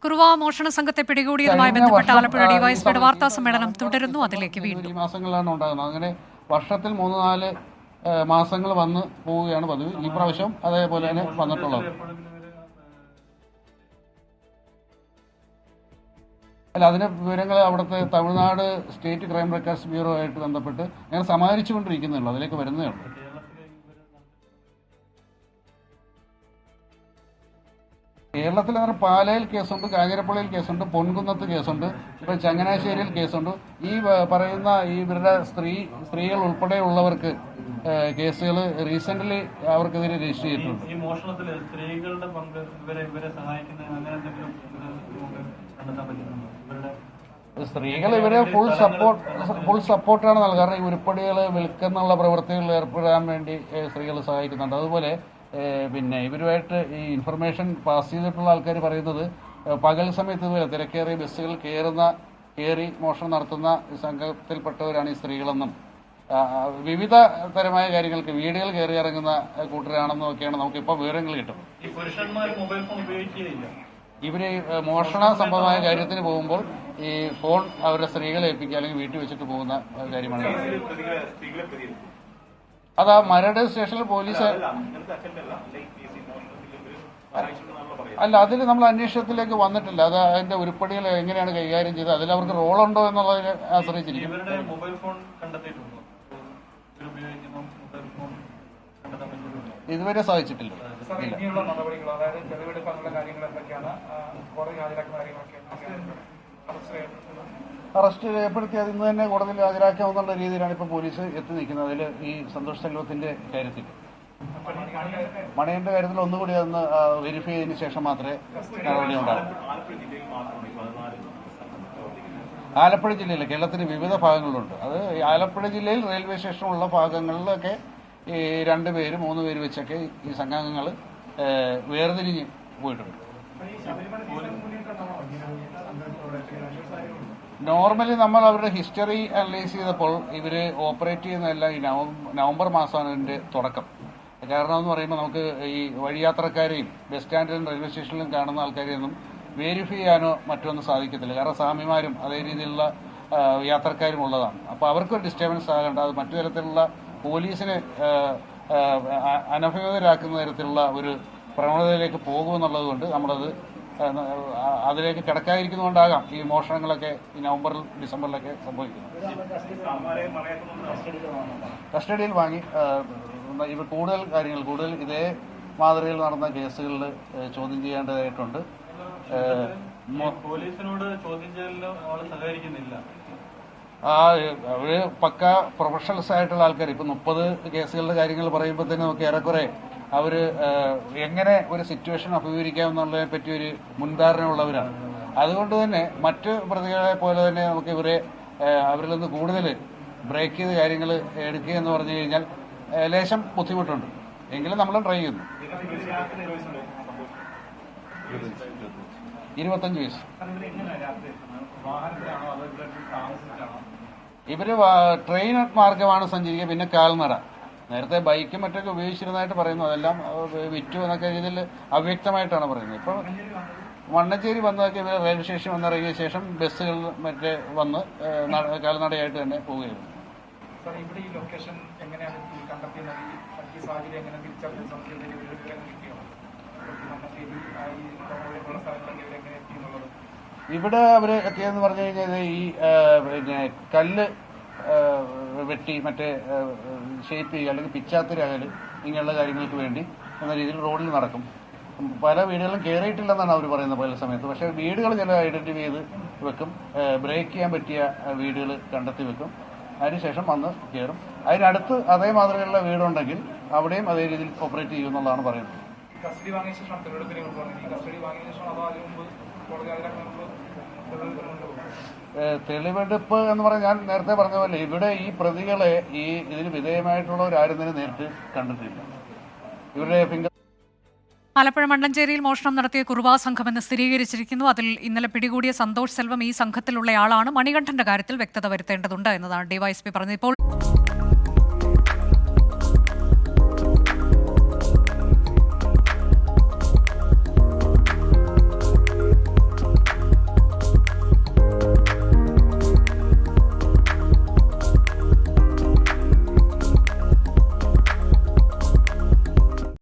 കുറുവ മോഷണ സംഘത്തെ പിടികൂടിയതുമായി ബന്ധപ്പെട്ട ആലപ്പുഴ ഡിവൈഎസ്പിയുടെ വാർത്താ സമ്മേളനം തുടരുന്നു. അതിലേക്ക് വീണ്ടും ഈ മാസങ്ങളിലാണ് ഉണ്ടാകുന്നത്. അങ്ങനെ വർഷത്തിൽ 3-4 മാസങ്ങൾ വന്ന് പോവുകയാണ് പതിവ്. ഈ പ്രാവശ്യം അതേപോലെ തന്നെ വന്നിട്ടുള്ളത്. അല്ല, അതിന്റെ വിവരങ്ങൾ അവിടുത്തെ Tamil Nadu state crime records bureau ആയിട്ട് ബന്ധപ്പെട്ട് ഞങ്ങൾ സമാഹരിച്ചുകൊണ്ടിരിക്കുന്നുള്ളൂ. അതിലേക്ക് വരുന്നേ ഉള്ളൂ. കേരളത്തിൽ അങ്ങനെ പാലയിൽ കേസുണ്ട്, കാഞ്ഞിരപ്പള്ളിയിൽ കേസുണ്ട്, പൊൻകുന്നത്ത് കേസുണ്ട്, ഇപ്പം ചങ്ങനാശ്ശേരിയിൽ കേസുണ്ട്. ഈ പറയുന്ന ഇവരുടെ സ്ത്രീകൾ ഉൾപ്പെടെയുള്ളവർക്ക് കേസുകൾ റീസെന്റ് അവർക്കെതിരെ രജിസ്റ്റർ ചെയ്തിട്ടുണ്ട്. ഈ മോഷണത്തിൽ സ്ത്രീകളുടെ പങ്ക് ഇവരെ സഹായിക്കുന്ന അങ്ങനെ എന്തെങ്കിലും കണ്ടെത്താൻ പറ്റുന്നുണ്ടോ? സ്ത്രീകൾ ഇവരെ ഫുൾ സപ്പോർട്ടാണ് നൽകുക. കാരണം ഈ ഉരുപ്പടികൾ വിൽക്കുന്നുള്ള പ്രവൃത്തികളിൽ ഏർപ്പെടാൻ വേണ്ടി സ്ത്രീകൾ സഹായിക്കുന്നുണ്ട്. അതുപോലെ പിന്നെ ഇവരുമായിട്ട് ഈ ഇൻഫർമേഷൻ പാസ് ചെയ്തിട്ടുള്ള ആൾക്കാർ പറയുന്നത് പകൽ സമയത്ത് ഇതുപോലെ തിരക്കേറിയ ബസ്സുകൾ കയറി മോഷണം നടത്തുന്ന സംഘത്തിൽപ്പെട്ടവരാണ് ഈ സ്ത്രീകളെന്നും വിവിധ തരമായ കാര്യങ്ങൾക്ക് വീടുകൾ കയറി ഇറങ്ങുന്ന കൂട്ടരാണെന്നും ഒക്കെയാണ് നമുക്കിപ്പോൾ വിവരങ്ങൾ കിട്ടുന്നത്. ഇവര് മോഷണ സംഭവമായ കാര്യത്തിന് പോകുമ്പോൾ ഈ ഫോൺ അവരുടെ സ്ത്രീകളെ ഏൽപ്പിക്കുക അല്ലെങ്കിൽ വീട്ടിൽ വെച്ചിട്ട് പോകുന്ന കാര്യമാണ്. അതാ മരട് സ്റ്റേഷനിൽ പോലീസ് അല്ല, അതിൽ നമ്മൾ അന്വേഷണത്തിലേക്ക് വന്നിട്ടില്ല. അത് അതിന്റെ ഉരുപ്പടികൾ എങ്ങനെയാണ് കൈകാര്യം ചെയ്തത്, അതിൽ അവർക്ക് റോളുണ്ടോ എന്നുള്ളതിനെ ആശ്രയിച്ചിരിക്കും. ഇതുവരെ സാധിച്ചിട്ടില്ല. അറസ്റ്റ് രേഖപ്പെടുത്തി അത് ഇന്ന് തന്നെ കോടതിയിൽ ഹാജരാക്കാമെന്നുള്ള രീതിയിലാണ് ഇപ്പോൾ പോലീസ് എത്തി നിൽക്കുന്നത്. അതിൽ ഈ സന്തോഷ് സെൽവത്തിന്റെ കാര്യത്തിൽ, മണിയന്റെ കാര്യത്തിൽ ഒന്നുകൂടി അന്ന് വെരിഫൈ ചെയ്തതിന് ശേഷം മാത്രമേ നടപടി ഉണ്ടാകൂ. ആലപ്പുഴ ജില്ലയിൽ കേരളത്തിന്റെ വിവിധ ഭാഗങ്ങളിലുണ്ട്. അത് ആലപ്പുഴ ജില്ലയിൽ റെയിൽവേ സ്റ്റേഷനുള്ള ഭാഗങ്ങളിലൊക്കെ ഈ 2 പേര് 3 പേര് വെച്ചൊക്കെ ഈ സംഘാംഗങ്ങൾ വേർതിരിഞ്ഞ് പോയിട്ടുണ്ട്. നോർമലി നമ്മൾ അവരുടെ ഹിസ്റ്ററി അനലൈസ് ചെയ്തപ്പോൾ ഇവർ ഓപ്പറേറ്റ് ചെയ്യുന്നതെല്ലാം ഈ നവംബർ മാസമാണ് ഇതിന്റെ തുടക്കം. കാരണം എന്ന് പറയുമ്പോൾ നമുക്ക് ഈ വഴിയാത്രക്കാരെയും ബസ് സ്റ്റാൻഡിലും റെയിൽവേ സ്റ്റേഷനിലും കാണുന്ന ആൾക്കാരെയൊന്നും വെരിഫൈ ചെയ്യാനോ മറ്റൊന്നും സാധിക്കത്തില്ല. കാരണം സ്വാമിമാരും അതേ രീതിയിലുള്ള യാത്രക്കാരും ഉള്ളതാണ്. അപ്പോൾ അവർക്കൊരു ഡിസ്റ്റർബൻസ് ആകേണ്ട, അത് മറ്റു തരത്തിലുള്ള പോലീസിനെ അനഭിമുഖരാക്കുന്ന തരത്തിലുള്ള ഒരു പ്രവണതയിലേക്ക് പോകുമെന്നുള്ളത് കൊണ്ട് നമ്മളത് അതിലേക്ക് കിടക്കാതിരിക്കുന്നതുകൊണ്ടാകാം ഈ മോഷണങ്ങളൊക്കെ ഈ നവംബറിൽ ഡിസംബറിലൊക്കെ സംഭവിക്കുന്നത്. കസ്റ്റഡിയിൽ വാങ്ങി ഇവ കൂടുതൽ ഇതേ മാതൃകയിൽ നടന്ന കേസുകളിൽ ചോദ്യം ചെയ്യേണ്ടതായിട്ടുണ്ട്. പോലീസിനോട് ചോദ്യം ചെയ്യലിന് സഹകരിക്കുന്നില്ല. അവര് പക്ക പ്രൊഫഷണൽസ് ആയിട്ടുള്ള ആൾക്കാർ. ഇപ്പൊ 30 കേസുകളുടെ കാര്യങ്ങൾ പറയുമ്പോൾ തന്നെ നമുക്ക് ഏറെക്കുറെ അവര് എങ്ങനെ ഒരു സിറ്റുവേഷൻ അഭിമുഖീകരിക്കാമെന്നുള്ളതിനെ പറ്റി ഒരു മുൻധാരണ ഉള്ളവരാണ്. അതുകൊണ്ട് തന്നെ മറ്റ് പ്രതികളെ പോലെ തന്നെ നമുക്ക് ഇവരെ അവരിൽ നിന്ന് കൂടുതൽ ബ്രേക്ക് ചെയ്ത കാര്യങ്ങൾ എടുക്കുക എന്ന് പറഞ്ഞു കഴിഞ്ഞാൽ ലേശം ബുദ്ധിമുട്ടുണ്ട്. എങ്കിലും നമ്മൾ ട്രൈ ചെയ്യുന്നു. 25 വയസ്സ്. ഇവര് ട്രെയിൻ മാർഗമാണ് സഞ്ചരിക്കുക, പിന്നെ കാൽനട. നേരത്തെ ബൈക്കും മറ്റൊക്കെ ഉപയോഗിച്ചിരുന്നതായിട്ട് പറയുന്നു. അതെല്ലാം വിറ്റു എന്നൊക്കെ രീതിയിൽ അവ്യക്തമായിട്ടാണ് പറയുന്നത്. ഇപ്പോൾ മണ്ണഞ്ചേരി വന്നതൊക്കെ ഇവർ റെയിൽവേ സ്റ്റേഷൻ വന്നിറങ്ങിയ ശേഷം ബസ്സുകൾ മറ്റേ വന്ന് കാൽനടയായിട്ട് തന്നെ പോവുകയായിരുന്നു. ഇവിടെ അവര് എത്തിയെന്ന് പറഞ്ഞു കഴിഞ്ഞാൽ ഈ പിന്നെ കല്ല് വെട്ടി മറ്റേ ഷേപ്പ് ചെയ്യുക അല്ലെങ്കിൽ പിച്ചാത്തിരാകല് ഇങ്ങനെയുള്ള കാര്യങ്ങൾക്ക് വേണ്ടി എന്ന രീതിയിൽ റോഡിൽ നടക്കും. പല വീടുകളും കയറിയിട്ടില്ലെന്നാണ് അവർ പറയുന്നത് പല സമയത്ത്. പക്ഷേ വീടുകൾ ചില ഐഡന്റിഫൈ ചെയ്ത് വെക്കും, ബ്രേക്ക് ചെയ്യാൻ പറ്റിയ വീടുകൾ കണ്ടെത്തി വെക്കും. അതിനുശേഷം വന്ന് കയറും. അതിനടുത്ത് അതേ മാതൃകയുള്ള വീടുണ്ടെങ്കിൽ അവിടെയും അതേ രീതിയിൽ ഓപ്പറേറ്റ് ചെയ്യുമെന്നുള്ളതാണ് പറയുന്നത്. തെളിവെടുപ്പ് എന്ന് പറഞ്ഞാൽ ഞാൻ നേരത്തെ പറഞ്ഞ പോലെ ഇവിടെ ഈ പ്രതികളെ ഇതിന് വിധേയമായിട്ടുള്ളവരാരും തന്നെ നേരിട്ട് കണ്ടിട്ടില്ല. ഇവരുടെ ഫിംഗർ ആലപ്പുഴ മണ്ണഞ്ചേരിയിൽ മോഷണം നടത്തിയ കുറുവാ സംഘമെന്ന് സ്ഥിരീകരിച്ചിരിക്കുന്നു. അതിൽ ഇന്നലെ പിടികൂടിയ സന്തോഷ് സെൽവം ഈ സംഘത്തിലുള്ളയാളാണ്. മണികണ്ഠന്റെ കാര്യത്തിൽ വ്യക്തത വരുത്തേണ്ടതുണ്ട് എന്നതാണ് ഡിവൈഎസ്പി പറഞ്ഞത്. ഇപ്പോൾ